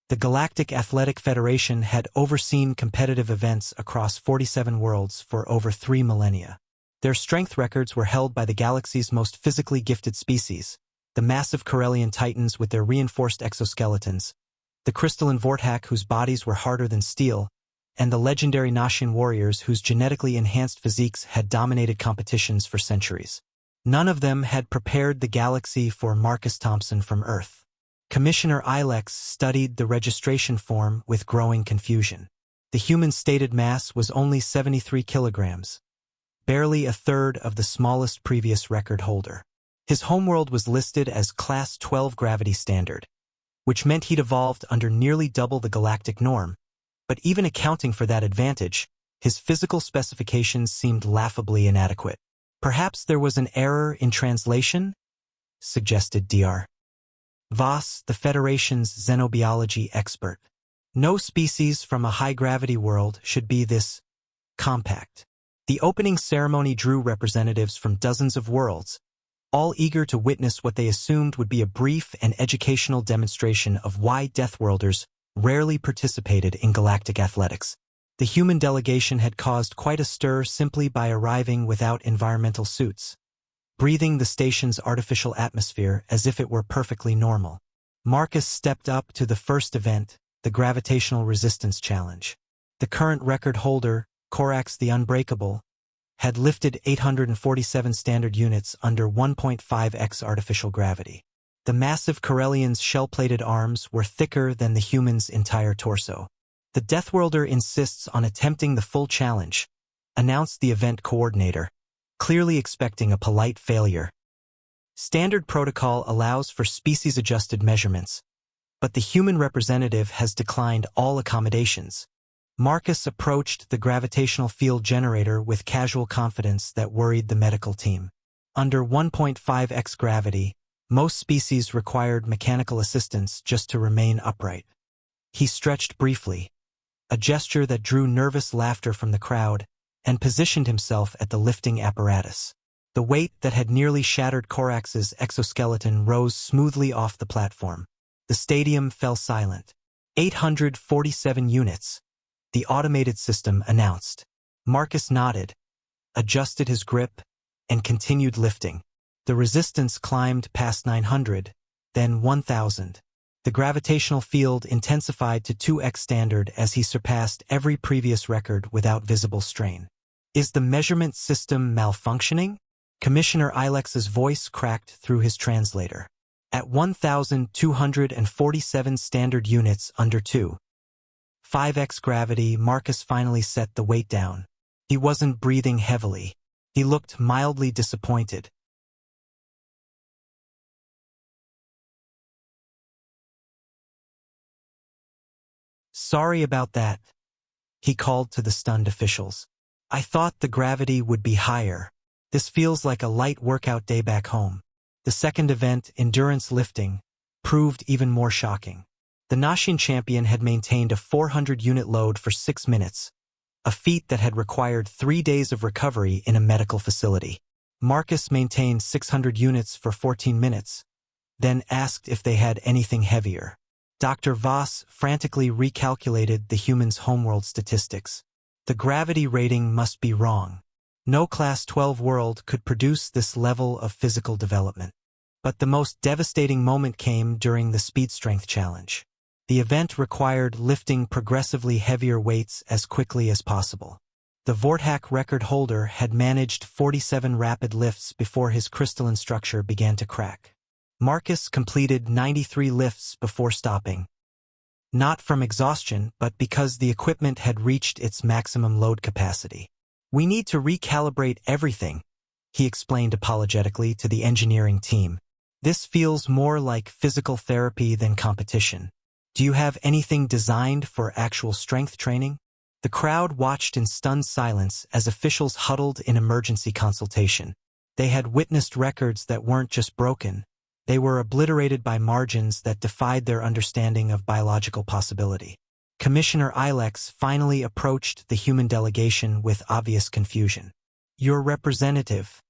The Galactic Athletic Federation had overseen competitive events across 47 worlds for over 3 millennia. Their strength records were held by the galaxy's most physically gifted species, the massive Corellian titans with their reinforced exoskeletons, the crystalline Vortak whose bodies were harder than steel, and the legendary Noshian warriors whose genetically enhanced physiques had dominated competitions for centuries. None of them had prepared the galaxy for Marcus Thompson from Earth. Commissioner Ilex studied the registration form with growing confusion. The human stated mass was only 73 kilograms, barely a third of the smallest previous record holder. His homeworld was listed as Class 12 gravity standard, which meant he'd evolved under nearly double the galactic norm, but even accounting for that advantage, his physical specifications seemed laughably inadequate. Perhaps there was an error in translation? Suggested Dr. Voss, the Federation's xenobiology expert. No species from a high-gravity world should be this compact. The opening ceremony drew representatives from dozens of worlds, all eager to witness what they assumed would be a brief and educational demonstration of why Deathworlders rarely participated in galactic athletics. The human delegation had caused quite a stir simply by arriving without environmental suits, breathing the station's artificial atmosphere as if it were perfectly normal. Marcus stepped up to the first event, the Gravitational Resistance Challenge. The current record holder, Corax the Unbreakable, had lifted 847 standard units under 1.5x artificial gravity. The massive Corellian's shell-plated arms were thicker than the human's entire torso. The Deathworlder insists on attempting the full challenge, announced the event coordinator, clearly expecting a polite failure. Standard protocol allows for species-adjusted measurements, but the human representative has declined all accommodations. Marcus approached the gravitational field generator with casual confidence that worried the medical team. Under 1.5x gravity, most species required mechanical assistance just to remain upright. He stretched briefly, a gesture that drew nervous laughter from the crowd, and positioned himself at the lifting apparatus. The weight that had nearly shattered Corax's exoskeleton rose smoothly off the platform. The stadium fell silent. 847 units, the automated system announced. Marcus nodded, adjusted his grip, and continued lifting. The resistance climbed past 900, then 1,000. The gravitational field intensified to 2x standard as he surpassed every previous record without visible strain. Is the measurement system malfunctioning? Commissioner Ilex's voice cracked through his translator. At 1,247 standard units under 2.5x gravity, Marcus finally set the weight down. He wasn't breathing heavily. He looked mildly disappointed. "Sorry about that," he called to the stunned officials. "I thought the gravity would be higher. This feels like a light workout day back home." The second event, endurance lifting, proved even more shocking. The Noshian champion had maintained a 400-unit load for 6 minutes, a feat that had required 3 days of recovery in a medical facility. Marcus maintained 600 units for 14 minutes, then asked if they had anything heavier. Dr. Voss frantically recalculated the human's homeworld statistics. The gravity rating must be wrong. No Class 12 world could produce this level of physical development. But the most devastating moment came during the speed strength challenge. The event required lifting progressively heavier weights as quickly as possible. The Vortak record holder had managed 47 rapid lifts before his crystalline structure began to crack. Marcus completed 93 lifts before stopping. Not from exhaustion, but because the equipment had reached its maximum load capacity. "We need to recalibrate everything," he explained apologetically to the engineering team. "This feels more like physical therapy than competition. Do you have anything designed for actual strength training?" The crowd watched in stunned silence as officials huddled in emergency consultation. They had witnessed records that weren't just broken. They were obliterated by margins that defied their understanding of biological possibility. Commissioner Ilex finally approached the human delegation with obvious confusion. "Your representative.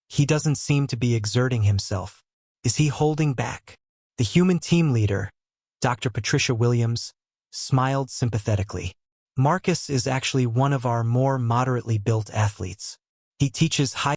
He doesn't seem to be exerting himself. Is he holding back?" The human team leader, Dr. Patricia Williams smiled sympathetically. Marcus is actually one of our more moderately built athletes. He teaches high